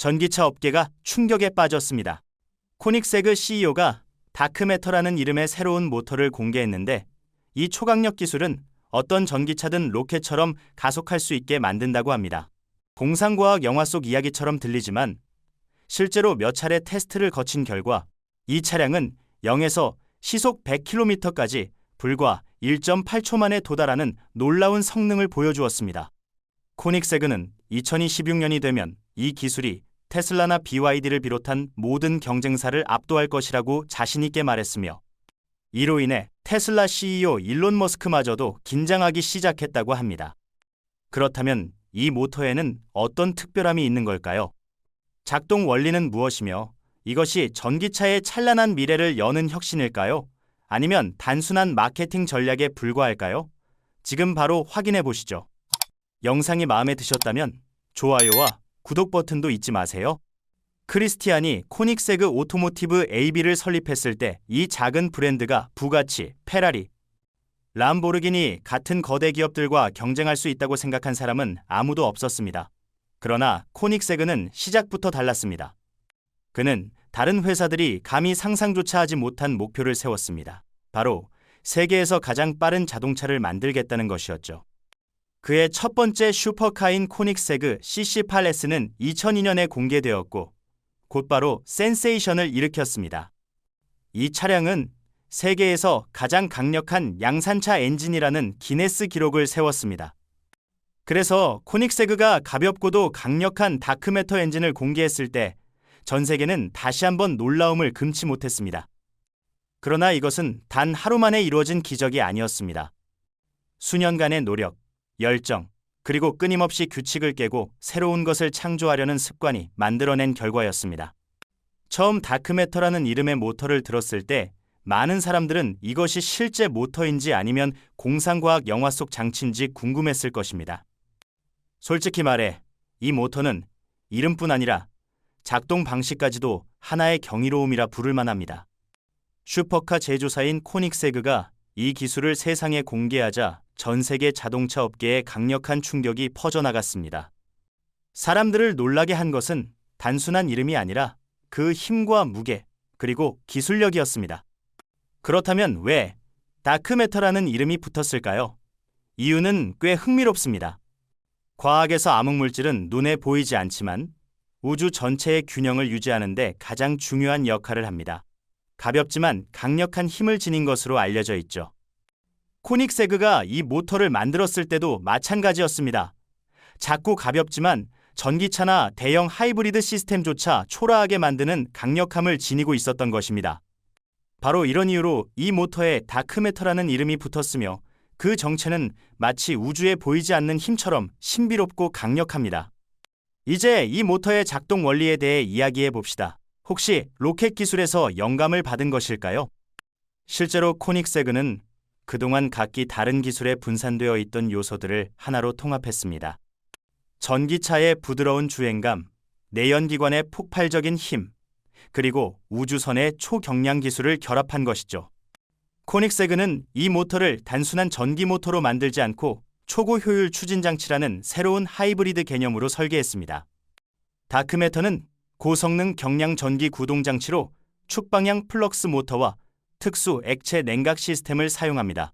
전기차 업계가 충격에 빠졌습니다. 코닉세그 CEO가 다크매터라는 이름의 새로운 모터를 공개했는데 이 초강력 기술은 어떤 전기차든 로켓처럼 가속할 수 있게 만든다고 합니다. 공상과학 영화 속 이야기처럼 들리지만 실제로 몇 차례 테스트를 거친 결과 이 차량은 0에서 시속 100km까지 불과 1.8초 만에 도달하는 놀라운 성능을 보여주었습니다. 코닉세그는 2026년이 되면 이 기술이 테슬라나 BYD를 비롯한 모든 경쟁사를 압도할 것이라고 자신있게 말했으며 이로 인해 테슬라 CEO 일론 머스크마저도 긴장하기 시작했다고 합니다. 그렇다면 이 모터에는 어떤 특별함이 있는 걸까요? 작동 원리는 무엇이며 이것이 전기차의 찬란한 미래를 여는 혁신일까요? 아니면 단순한 마케팅 전략에 불과할까요? 지금 바로 확인해 보시죠. 영상이 마음에 드셨다면 좋아요와 구독 버튼도 잊지 마세요. 크리스티안이 코닉세그 오토모티브 AB를 설립했을 때 이 작은 브랜드가 부가치, 페라리, 람보르기니 같은 거대 기업들과 경쟁할 수 있다고 생각한 사람은 아무도 없었습니다. 그러나 코닉세그는 시작부터 달랐습니다. 그는 다른 회사들이 감히 상상조차 하지 못한 목표를 세웠습니다. 바로 세계에서 가장 빠른 자동차를 만들겠다는 것이었죠. 그의 첫 번째 슈퍼카인 코닉세그 CC8S는 2002년에 공개되었고 곧바로 센세이션을 일으켰습니다. 이 차량은 세계에서 가장 강력한 양산차 엔진이라는 기네스 기록을 세웠습니다. 그래서 코닉세그가 가볍고도 강력한 다크매터 엔진을 공개했을 때 전 세계는 다시 한번 놀라움을 금치 못했습니다. 그러나 이것은 단 하루 만에 이루어진 기적이 아니었습니다. 수년간의 노력, 열정, 그리고 끊임없이 규칙을 깨고 새로운 것을 창조하려는 습관이 만들어낸 결과였습니다. 처음 다크매터라는 이름의 모터를 들었을 때 많은 사람들은 이것이 실제 모터인지 아니면 공상과학 영화 속 장치인지 궁금했을 것입니다. 솔직히 말해 이 모터는 이름뿐 아니라 작동 방식까지도 하나의 경이로움이라 부를 만합니다. 슈퍼카 제조사인 코닉세그가 이 기술을 세상에 공개하자 전 세계 자동차 업계에 강력한 충격이 퍼져나갔습니다. 사람들을 놀라게 한 것은 단순한 이름이 아니라 그 힘과 무게, 그리고 기술력이었습니다. 그렇다면 왜 다크매터라는 이름이 붙었을까요? 이유는 꽤 흥미롭습니다. 과학에서 암흑물질은 눈에 보이지 않지만 우주 전체의 균형을 유지하는 데 가장 중요한 역할을 합니다. 가볍지만 강력한 힘을 지닌 것으로 알려져 있죠. 코닉세그가 이 모터를 만들었을 때도 마찬가지였습니다. 작고 가볍지만 전기차나 대형 하이브리드 시스템조차 초라하게 만드는 강력함을 지니고 있었던 것입니다. 바로 이런 이유로 이 모터에 다크매터라는 이름이 붙었으며 그 정체는 마치 우주에 보이지 않는 힘처럼 신비롭고 강력합니다. 이제 이 모터의 작동 원리에 대해 이야기해 봅시다. 혹시 로켓 기술에서 영감을 받은 것일까요? 실제로 코닉세그는 그동안 각기 다른 기술에 분산되어 있던 요소들을 하나로 통합했습니다. 전기차의 부드러운 주행감, 내연기관의 폭발적인 힘, 그리고 우주선의 초경량 기술을 결합한 것이죠. 코닉세그는 이 모터를 단순한 전기 모터로 만들지 않고 초고효율 추진장치라는 새로운 하이브리드 개념으로 설계했습니다. 다크매터는 고성능 경량 전기 구동장치로 축방향 플럭스 모터와 특수 액체 냉각 시스템을 사용합니다.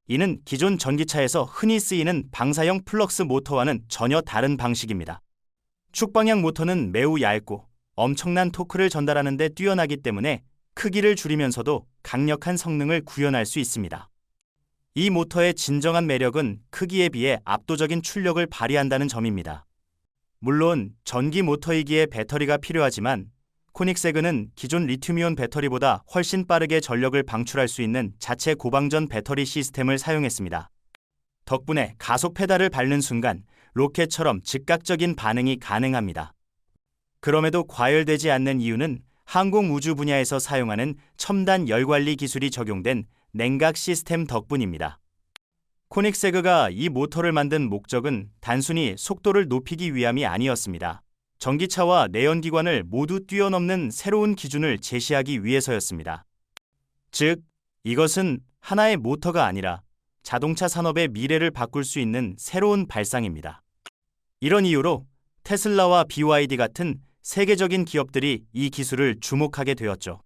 이는 기존 전기차에서 흔히 쓰이는 방사형 플럭스 모터와는 전혀 다른 방식입니다. 축방향 모터는 매우 얇고 엄청난 토크를 전달하는 데 뛰어나기 때문에 크기를 줄이면서도 강력한 성능을 구현할 수 있습니다. 이 모터의 진정한 매력은 크기에 비해 압도적인 출력을 발휘한다는 점입니다. 물론 전기 모터이기에 배터리가 필요하지만 코닉세그는 기존 리튬이온 배터리보다 훨씬 빠르게 전력을 방출할 수 있는 자체 고방전 배터리 시스템을 사용했습니다. 덕분에 가속 페달을 밟는 순간 로켓처럼 즉각적인 반응이 가능합니다. 그럼에도 과열되지 않는 이유는 항공 우주 분야에서 사용하는 첨단 열 관리 기술이 적용된 냉각 시스템 덕분입니다. 코닉세그가 이 모터를 만든 목적은 단순히 속도를 높이기 위함이 아니었습니다. 전기차와 내연기관을 모두 뛰어넘는 새로운 기준을 제시하기 위해서였습니다. 즉, 이것은 하나의 모터가 아니라 자동차 산업의 미래를 바꿀 수 있는 새로운 발상입니다. 이런 이유로 테슬라와 BYD 같은 세계적인 기업들이 이 기술을 주목하게 되었죠.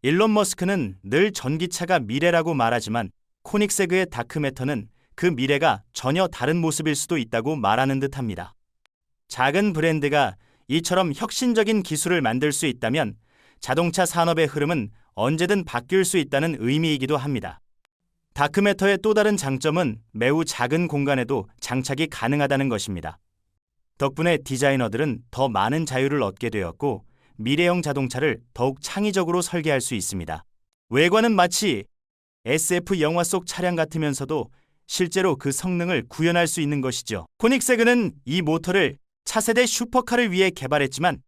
일론 머스크는 늘 전기차가 미래라고 말하지만 코닉세그의 다크매터는 그 미래가 전혀 다른 모습일 수도 있다고 말하는 듯합니다. 작은 브랜드가 이처럼 혁신적인 기술을 만들 수 있다면 자동차 산업의 흐름은 언제든 바뀔 수 있다는 의미이기도 합니다. 다크매터의 또 다른 장점은 매우 작은 공간에도 장착이 가능하다는 것입니다. 덕분에 디자이너들은 더 많은 자유를 얻게 되었고 미래형 자동차를 더욱 창의적으로 설계할 수 있습니다. 외관은 마치 SF 영화 속 차량 같으면서도 실제로 그 성능을 구현할 수 있는 것이죠. 코닉세그는 이 모터를 차세대 슈퍼카를 위해 개발했지만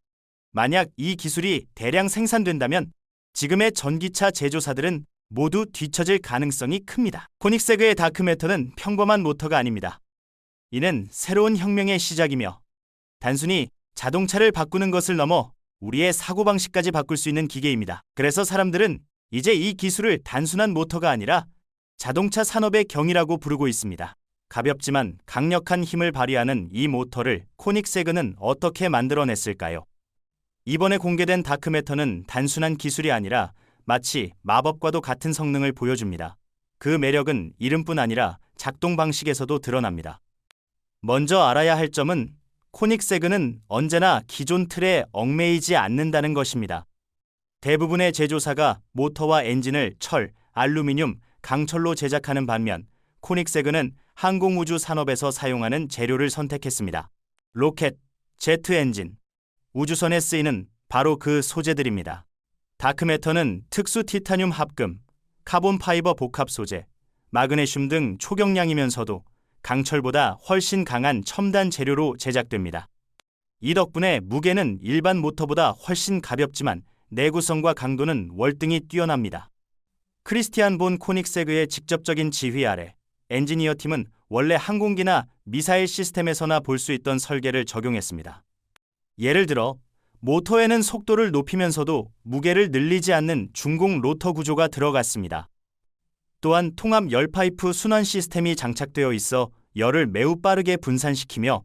만약 이 기술이 대량 생산된다면 지금의 전기차 제조사들은 모두 뒤처질 가능성이 큽니다. 코닉세그의 다크매터는 평범한 모터가 아닙니다. 이는 새로운 혁명의 시작이며 단순히 자동차를 바꾸는 것을 넘어 우리의 사고방식까지 바꿀 수 있는 기계입니다. 그래서 사람들은 이제 이 기술을 단순한 모터가 아니라 자동차 산업의 경이라고 부르고 있습니다. 가볍지만 강력한 힘을 발휘하는 이 모터를 코닉세그는 어떻게 만들어냈을까요? 이번에 공개된 다크매터는 단순한 기술이 아니라 마치 마법과도 같은 성능을 보여줍니다. 그 매력은 이름뿐 아니라 작동 방식에서도 드러납니다. 먼저 알아야 할 점은 코닉세그는 언제나 기존 틀에 얽매이지 않는다는 것입니다. 대부분의 제조사가 모터와 엔진을 철, 알루미늄, 강철로 제작하는 반면 코닉세그는 항공우주 산업에서 사용하는 재료를 선택했습니다. 로켓, 제트 엔진, 우주선에 쓰이는 바로 그 소재들입니다. 다크매터는 특수 티타늄 합금, 카본 파이버 복합 소재, 마그네슘 등 초경량이면서도 강철보다 훨씬 강한 첨단 재료로 제작됩니다. 이 덕분에 무게는 일반 모터보다 훨씬 가볍지만 내구성과 강도는 월등히 뛰어납니다. 크리스티안 본 코닉세그의 직접적인 지휘 아래 엔지니어 팀은 원래 항공기나 미사일 시스템에서나 볼 수 있던 설계를 적용했습니다. 예를 들어 모터에는 속도를 높이면서도 무게를 늘리지 않는 중공 로터 구조가 들어갔습니다. 또한 통합 열 파이프 순환 시스템이 장착되어 있어 열을 매우 빠르게 분산시키며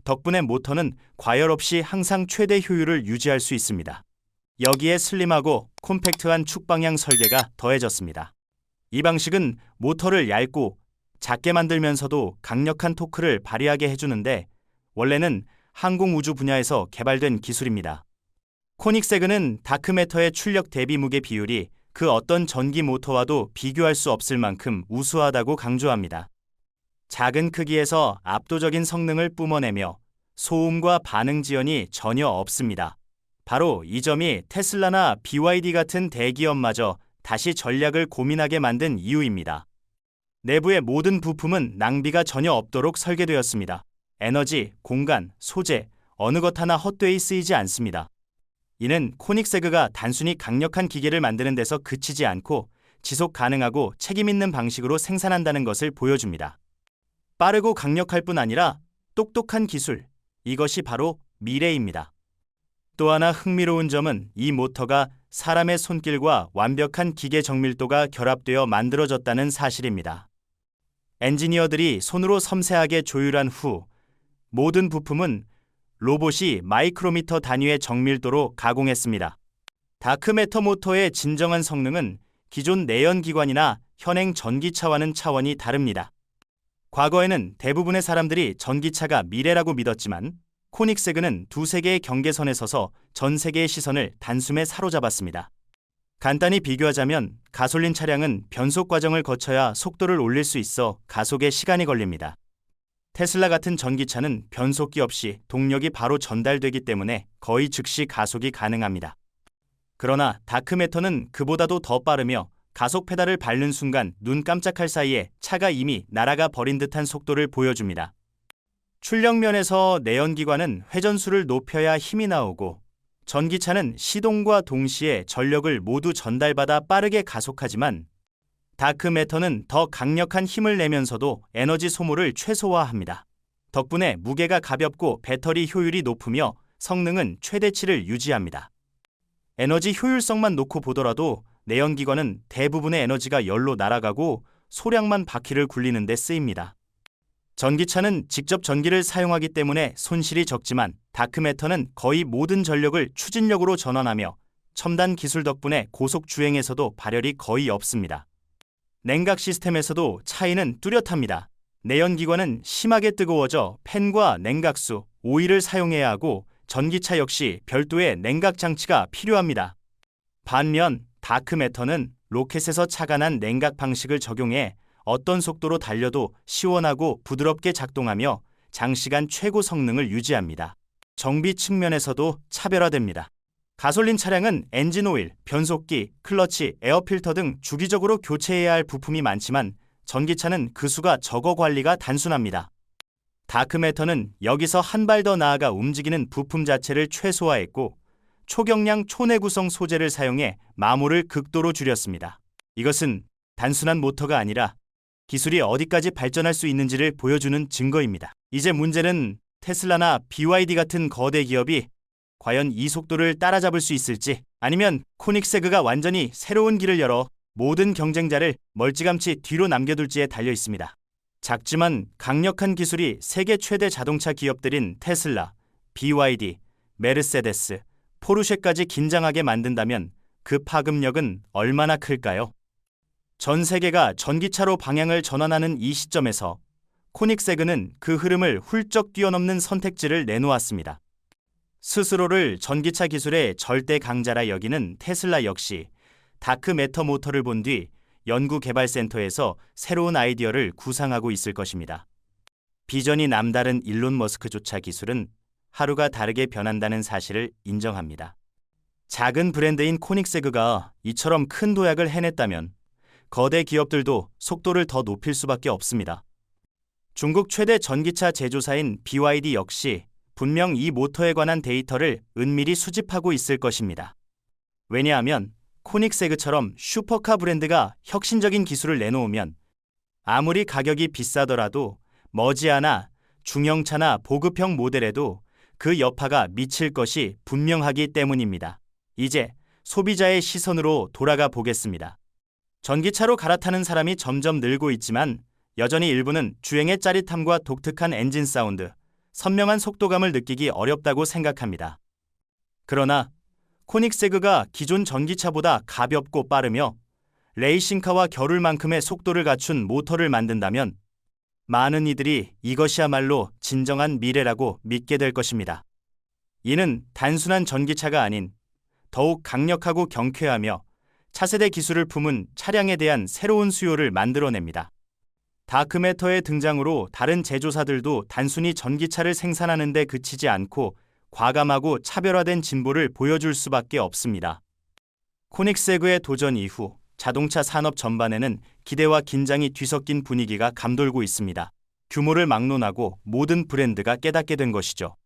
덕분에 모터는 과열 없이 항상 최대 효율을 유지할 수 있습니다. 여기에 슬림하고 콤팩트한 축방향 설계가 더해졌습니다. 이 방식은 모터를 얇고 작게 만들면서도 강력한 토크를 발휘하게 해주는데 원래는 항공우주 분야에서 개발된 기술입니다. 코닉세그는 다크매터의 출력 대비 무게 비율이 그 어떤 전기 모터와도 비교할 수 없을 만큼 우수하다고 강조합니다. 작은 크기에서 압도적인 성능을 뿜어내며 소음과 반응 지연이 전혀 없습니다. 바로 이 점이 테슬라나 BYD 같은 대기업마저 다시 전략을 고민하게 만든 이유입니다. 내부의 모든 부품은 낭비가 전혀 없도록 설계되었습니다. 에너지, 공간, 소재, 어느 것 하나 헛되이 쓰이지 않습니다. 이는 코닉세그가 단순히 강력한 기계를 만드는 데서 그치지 않고 지속 가능하고 책임 있는 방식으로 생산한다는 것을 보여줍니다. 빠르고 강력할 뿐 아니라 똑똑한 기술, 이것이 바로 미래입니다. 또 하나 흥미로운 점은 이 모터가 사람의 손길과 완벽한 기계 정밀도가 결합되어 만들어졌다는 사실입니다. 엔지니어들이 손으로 섬세하게 조율한 후 모든 부품은 로봇이 마이크로미터 단위의 정밀도로 가공했습니다. 다크매터 모터의 진정한 성능은 기존 내연기관이나 현행 전기차와는 차원이 다릅니다. 과거에는 대부분의 사람들이 전기차가 미래라고 믿었지만 코닉세그는 두세 개의 경계선에 서서 전 세계의 시선을 단숨에 사로잡았습니다. 간단히 비교하자면 가솔린 차량은 변속 과정을 거쳐야 속도를 올릴 수 있어 가속에 시간이 걸립니다. 테슬라 같은 전기차는 변속기 없이 동력이 바로 전달되기 때문에 거의 즉시 가속이 가능합니다. 그러나 다크매터는 그보다도 더 빠르며 가속 페달을 밟는 순간 눈 깜짝할 사이에 차가 이미 날아가 버린 듯한 속도를 보여줍니다. 출력 면에서 내연기관은 회전수를 높여야 힘이 나오고 전기차는 시동과 동시에 전력을 모두 전달받아 빠르게 가속하지만 다크매터는 더 강력한 힘을 내면서도 에너지 소모를 최소화합니다. 덕분에 무게가 가볍고 배터리 효율이 높으며 성능은 최대치를 유지합니다. 에너지 효율성만 놓고 보더라도 내연기관은 대부분의 에너지가 열로 날아가고 소량만 바퀴를 굴리는 데 쓰입니다. 전기차는 직접 전기를 사용하기 때문에 손실이 적지만 다크매터는 거의 모든 전력을 추진력으로 전환하며 첨단 기술 덕분에 고속 주행에서도 발열이 거의 없습니다. 냉각 시스템에서도 차이는 뚜렷합니다. 내연기관은 심하게 뜨거워져 팬과 냉각수, 오일을 사용해야 하고 전기차 역시 별도의 냉각 장치가 필요합니다. 반면 다크매터는 로켓에서 착안한 냉각 방식을 적용해 어떤 속도로 달려도 시원하고 부드럽게 작동하며 장시간 최고 성능을 유지합니다. 정비 측면에서도 차별화됩니다. 가솔린 차량은 엔진 오일, 변속기, 클러치, 에어필터 등 주기적으로 교체해야 할 부품이 많지만 전기차는 그 수가 적어 관리가 단순합니다. 다크매터는 여기서 한 발 더 나아가 움직이는 부품 자체를 최소화했고 초경량 초내구성 소재를 사용해 마모를 극도로 줄였습니다. 이것은 단순한 모터가 아니라 기술이 어디까지 발전할 수 있는지를 보여주는 증거입니다. 이제 문제는 테슬라나 BYD 같은 거대 기업이 과연 이 속도를 따라잡을 수 있을지, 아니면 코닉세그가 완전히 새로운 길을 열어 모든 경쟁자를 멀찌감치 뒤로 남겨둘지에 달려 있습니다. 작지만 강력한 기술이 세계 최대 자동차 기업들인 테슬라, BYD, 메르세데스, 포르쉐까지 긴장하게 만든다면 그 파급력은 얼마나 클까요? 전 세계가 전기차로 방향을 전환하는 이 시점에서 코닉세그는 그 흐름을 훌쩍 뛰어넘는 선택지를 내놓았습니다. 스스로를 전기차 기술의 절대 강자라 여기는 테슬라 역시 다크매터 모터를 본 뒤 연구개발센터에서 새로운 아이디어를 구상하고 있을 것입니다. 비전이 남다른 일론 머스크조차 기술은 하루가 다르게 변한다는 사실을 인정합니다. 작은 브랜드인 코닉세그가 이처럼 큰 도약을 해냈다면 거대 기업들도 속도를 더 높일 수밖에 없습니다. 중국 최대 전기차 제조사인 BYD 역시 분명 이 모터에 관한 데이터를 은밀히 수집하고 있을 것입니다. 왜냐하면 코닉세그처럼 슈퍼카 브랜드가 혁신적인 기술을 내놓으면 아무리 가격이 비싸더라도 머지않아 중형차나 보급형 모델에도 그 여파가 미칠 것이 분명하기 때문입니다. 이제 소비자의 시선으로 돌아가 보겠습니다. 전기차로 갈아타는 사람이 점점 늘고 있지만 여전히 일부는 주행의 짜릿함과 독특한 엔진 사운드, 선명한 속도감을 느끼기 어렵다고 생각합니다. 그러나 코닉세그가 기존 전기차보다 가볍고 빠르며 레이싱카와 겨룰 만큼의 속도를 갖춘 모터를 만든다면 많은 이들이 이것이야말로 진정한 미래라고 믿게 될 것입니다. 이는 단순한 전기차가 아닌 더욱 강력하고 경쾌하며 차세대 기술을 품은 차량에 대한 새로운 수요를 만들어냅니다. 다크매터의 등장으로 다른 제조사들도 단순히 전기차를 생산하는 데 그치지 않고 과감하고 차별화된 진보를 보여줄 수밖에 없습니다. 코닉세그의 도전 이후 자동차 산업 전반에는 기대와 긴장이 뒤섞인 분위기가 감돌고 있습니다. 규모를 막론하고 모든 브랜드가 깨닫게 된 것이죠.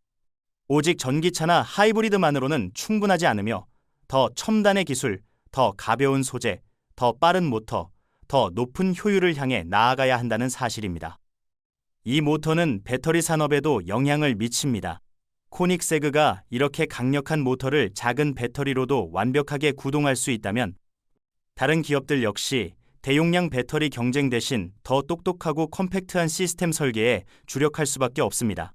오직 전기차나 하이브리드만으로는 충분하지 않으며 더 첨단의 기술, 더 가벼운 소재, 더 빠른 모터, 더 높은 효율을 향해 나아가야 한다는 사실입니다. 이 모터는 배터리 산업에도 영향을 미칩니다. 코닉세그가 이렇게 강력한 모터를 작은 배터리로도 완벽하게 구동할 수 있다면 다른 기업들 역시 대용량 배터리 경쟁 대신 더 똑똑하고 컴팩트한 시스템 설계에 주력할 수밖에 없습니다.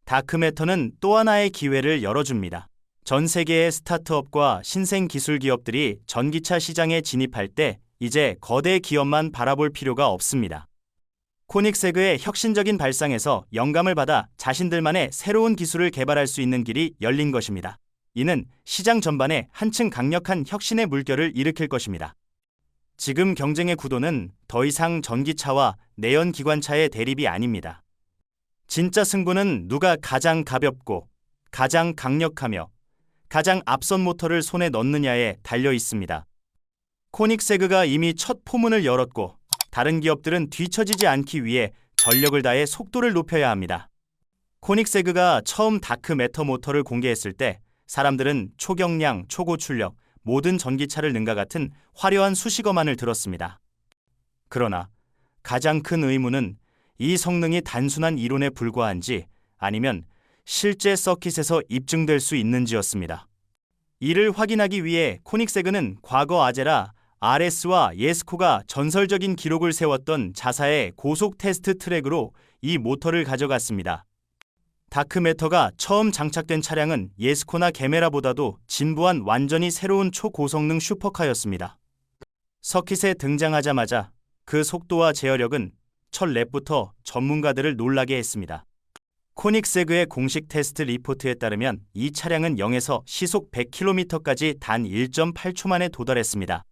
다크매터는 또 하나의 기회를 열어줍니다. 전 세계의 스타트업과 신생 기술 기업들이 전기차 시장에 진입할 때 이제 거대 기업만 바라볼 필요가 없습니다. 코닉세그의 혁신적인 발상에서 영감을 받아 자신들만의 새로운 기술을 개발할 수 있는 길이 열린 것입니다. 이는 시장 전반에 한층 강력한 혁신의 물결을 일으킬 것입니다. 지금 경쟁의 구도는 더 이상 전기차와 내연기관차의 대립이 아닙니다. 진짜 승부는 누가 가장 가볍고 가장 강력하며 가장 앞선 모터를 손에 넣느냐에 달려 있습니다. 코닉세그가 이미 첫 포문을 열었고 다른 기업들은 뒤처지지 않기 위해 전력을 다해 속도를 높여야 합니다. 코닉세그가 처음 다크매터 모터를 공개했을 때 사람들은 초경량, 초고출력, 모든 전기차를 는가 같은 화려한 수식어만을 들었습니다. 그러나 가장 큰 의문은 이 성능이 단순한 이론에 불과한지 아니면 실제 서킷에서 입증될 수 있는지였습니다. 이를 확인하기 위해 코닉세그는 과거 아제라, RS와 예스코가 전설적인 기록을 세웠던 자사의 고속 테스트 트랙으로 이 모터를 가져갔습니다. 다크매터가 처음 장착된 차량은 예스코나 게메라보다도 진부한 완전히 새로운 초고성능 슈퍼카였습니다. 서킷에 등장하자마자 그 속도와 제어력은 첫 랩부터 전문가들을 놀라게 했습니다. 코닉세그의 공식 테스트 리포트에 따르면 이 차량은 0에서 시속 100km까지 단 1.8초 만에 도달했습니다.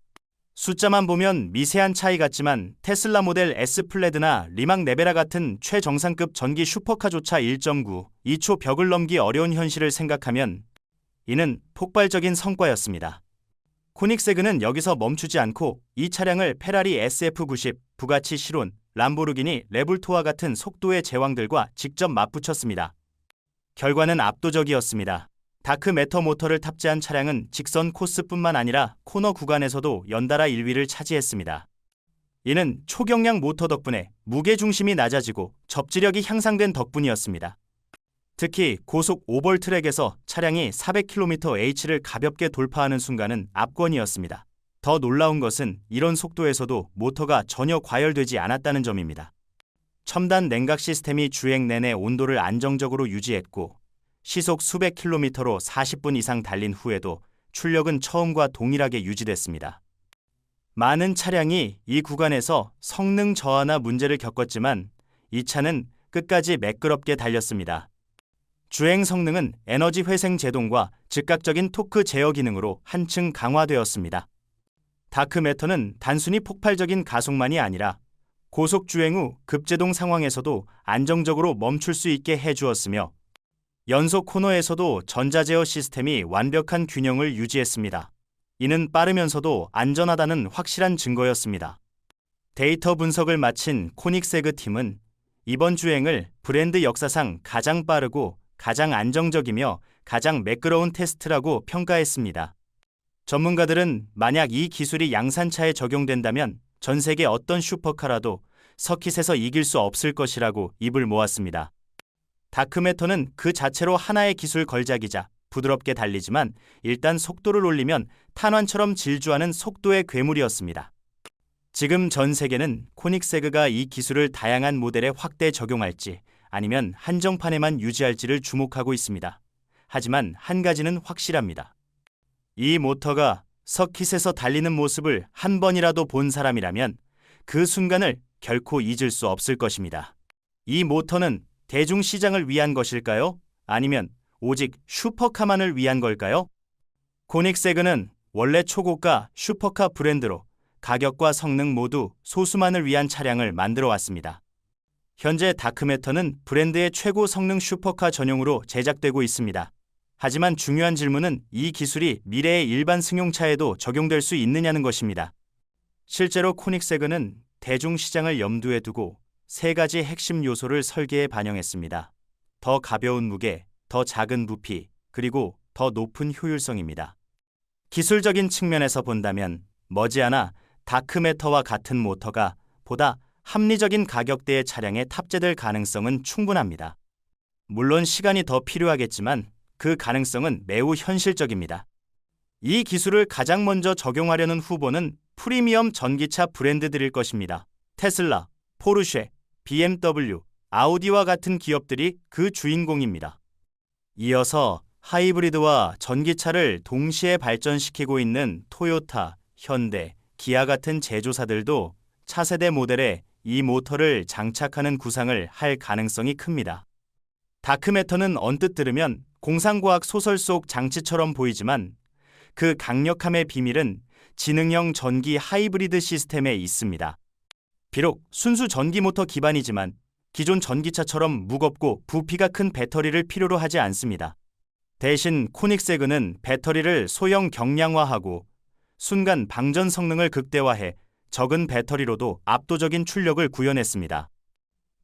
숫자만 보면 미세한 차이 같지만 테슬라 모델 S 플래드나 리막 네베라 같은 최정상급 전기 슈퍼카조차 1.92초 벽을 넘기 어려운 현실을 생각하면 이는 폭발적인 성과였습니다. 코닉세그는 여기서 멈추지 않고 이 차량을 페라리 SF90, 부가치 시론, 람보르기니 레불토와 같은 속도의 제왕들과 직접 맞붙였습니다. 결과는 압도적이었습니다. 다크매터 모터를 탑재한 차량은 직선 코스뿐만 아니라 코너 구간에서도 연달아 1위를 차지했습니다. 이는 초경량 모터 덕분에 무게중심이 낮아지고 접지력이 향상된 덕분이었습니다. 특히 고속 오벌트랙에서 차량이 400km/h를 가볍게 돌파하는 순간은 압권이었습니다. 더 놀라운 것은 이런 속도에서도 모터가 전혀 과열되지 않았다는 점입니다. 첨단 냉각 시스템이 주행 내내 온도를 안정적으로 유지했고 시속 수백 킬로미터로 40분 이상 달린 후에도 출력은 처음과 동일하게 유지됐습니다. 많은 차량이 이 구간에서 성능 저하나 문제를 겪었지만 이 차는 끝까지 매끄럽게 달렸습니다. 주행 성능은 에너지 회생 제동과 즉각적인 토크 제어 기능으로 한층 강화되었습니다. 다크매터는 단순히 폭발적인 가속만이 아니라 고속 주행 후 급제동 상황에서도 안정적으로 멈출 수 있게 해주었으며 연속 코너에서도 전자제어 시스템이 완벽한 균형을 유지했습니다. 이는 빠르면서도 안전하다는 확실한 증거였습니다. 데이터 분석을 마친 코닉세그 팀은 이번 주행을 브랜드 역사상 가장 빠르고 가장 안정적이며 가장 매끄러운 테스트라고 평가했습니다. 전문가들은 만약 이 기술이 양산차에 적용된다면 전 세계 어떤 슈퍼카라도 서킷에서 이길 수 없을 것이라고 입을 모았습니다. 다크매터는 그 자체로 하나의 기술 걸작이자 부드럽게 달리지만 일단 속도를 올리면 탄환처럼 질주하는 속도의 괴물이었습니다. 지금 전 세계는 코닉세그가 이 기술을 다양한 모델에 확대 적용할지 아니면 한정판에만 유지할지를 주목하고 있습니다. 하지만 한 가지는 확실합니다. 이 모터가 서킷에서 달리는 모습을 한 번이라도 본 사람이라면 그 순간을 결코 잊을 수 없을 것입니다. 이 모터는 대중시장을 위한 것일까요? 아니면 오직 슈퍼카만을 위한 걸까요? 코닉세그는 원래 초고가 슈퍼카 브랜드로 가격과 성능 모두 소수만을 위한 차량을 만들어 왔습니다. 현재 다크매터는 브랜드의 최고 성능 슈퍼카 전용으로 제작되고 있습니다. 하지만 중요한 질문은 이 기술이 미래의 일반 승용차에도 적용될 수 있느냐는 것입니다. 실제로 코닉세그는 대중시장을 염두에 두고 세 가지 핵심 요소를 설계에 반영했습니다. 더 가벼운 무게, 더 작은 부피, 그리고 더 높은 효율성입니다. 기술적인 측면에서 본다면 머지않아 다크매터와 같은 모터가 보다 합리적인 가격대의 차량에 탑재될 가능성은 충분합니다. 물론 시간이 더 필요하겠지만 그 가능성은 매우 현실적입니다. 이 기술을 가장 먼저 적용하려는 후보는 프리미엄 전기차 브랜드들일 것입니다. 테슬라, 포르쉐, BMW, 아우디와 같은 기업들이 그 주인공입니다. 이어서 하이브리드와 전기차를 동시에 발전시키고 있는 토요타, 현대, 기아 같은 제조사들도 차세대 모델에 이 모터를 장착하는 구상을 할 가능성이 큽니다. 다크매터는 언뜻 들으면 공상과학 소설 속 장치처럼 보이지만 그 강력함의 비밀은 지능형 전기 하이브리드 시스템에 있습니다. 비록 순수 전기 모터 기반이지만 기존 전기차처럼 무겁고 부피가 큰 배터리를 필요로 하지 않습니다. 대신 코닉세그는 배터리를 소형 경량화하고 순간 방전 성능을 극대화해 적은 배터리로도 압도적인 출력을 구현했습니다.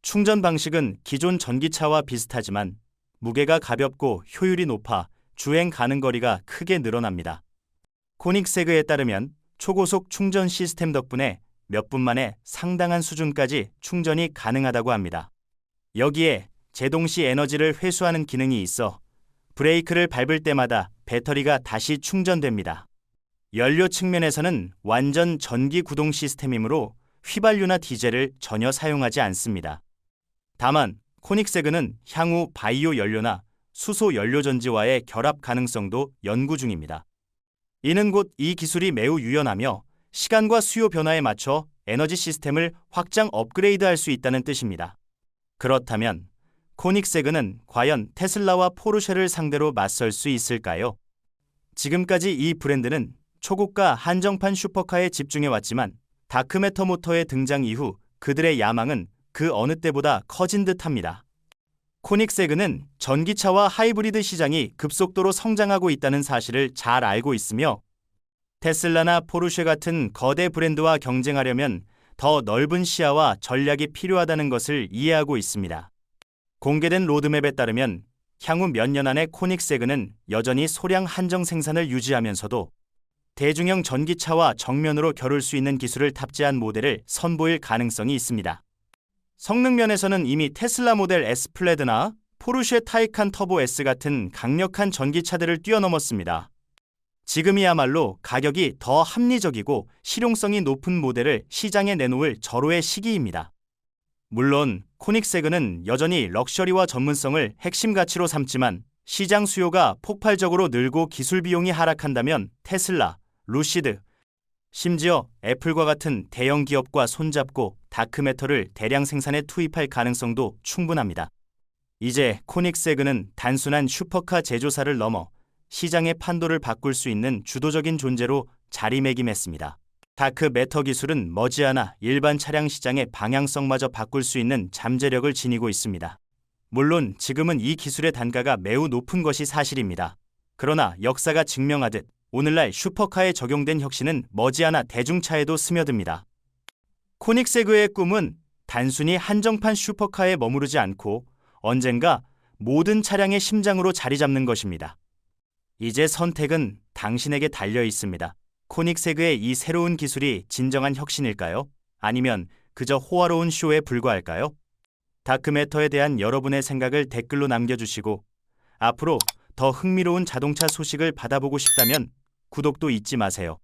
충전 방식은 기존 전기차와 비슷하지만 무게가 가볍고 효율이 높아 주행 가능 거리가 크게 늘어납니다. 코닉세그에 따르면 초고속 충전 시스템 덕분에 몇 분 만에 상당한 수준까지 충전이 가능하다고 합니다. 여기에 제동 시 에너지를 회수하는 기능이 있어 브레이크를 밟을 때마다 배터리가 다시 충전됩니다. 연료 측면에서는 완전 전기 구동 시스템이므로 휘발유나 디젤을 전혀 사용하지 않습니다. 다만 코닉세그는 향후 바이오 연료나 수소 연료 전지와의 결합 가능성도 연구 중입니다. 이는 곧 이 기술이 매우 유연하며 시간과 수요 변화에 맞춰 에너지 시스템을 확장 업그레이드할 수 있다는 뜻입니다. 그렇다면 코닉세그는 과연 테슬라와 포르쉐를 상대로 맞설 수 있을까요? 지금까지 이 브랜드는 초고가 한정판 슈퍼카에 집중해왔지만 다크매터 모터의 등장 이후 그들의 야망은 그 어느 때보다 커진 듯합니다. 코닉세그는 전기차와 하이브리드 시장이 급속도로 성장하고 있다는 사실을 잘 알고 있으며 테슬라나 포르쉐 같은 거대 브랜드와 경쟁하려면 더 넓은 시야와 전략이 필요하다는 것을 이해하고 있습니다. 공개된 로드맵에 따르면 향후 몇 년 안에 코닉세그는 여전히 소량 한정 생산을 유지하면서도 대중형 전기차와 정면으로 겨룰 수 있는 기술을 탑재한 모델을 선보일 가능성이 있습니다. 성능 면에서는 이미 테슬라 모델 S 플래드나 포르쉐 타이칸 터보 S 같은 강력한 전기차들을 뛰어넘었습니다. 지금이야말로 가격이 더 합리적이고 실용성이 높은 모델을 시장에 내놓을 절호의 시기입니다. 물론 코닉세그는 여전히 럭셔리와 전문성을 핵심 가치로 삼지만 시장 수요가 폭발적으로 늘고 기술 비용이 하락한다면 테슬라, 루시드, 심지어 애플과 같은 대형 기업과 손잡고 다크매터를 대량 생산에 투입할 가능성도 충분합니다. 이제 코닉세그는 단순한 슈퍼카 제조사를 넘어 시장의 판도를 바꿀 수 있는 주도적인 존재로 자리매김했습니다. 다크매터 기술은 머지않아 일반 차량 시장의 방향성마저 바꿀 수 있는 잠재력을 지니고 있습니다. 물론 지금은 이 기술의 단가가 매우 높은 것이 사실입니다. 그러나 역사가 증명하듯 오늘날 슈퍼카에 적용된 혁신은 머지않아 대중차에도 스며듭니다. 코닉세그의 꿈은 단순히 한정판 슈퍼카에 머무르지 않고 언젠가 모든 차량의 심장으로 자리 잡는 것입니다. 이제 선택은 당신에게 달려 있습니다. 코닉세그의 이 새로운 기술이 진정한 혁신일까요? 아니면 그저 호화로운 쇼에 불과할까요? 다크매터에 대한 여러분의 생각을 댓글로 남겨주시고 앞으로 더 흥미로운 자동차 소식을 받아보고 싶다면 구독도 잊지 마세요.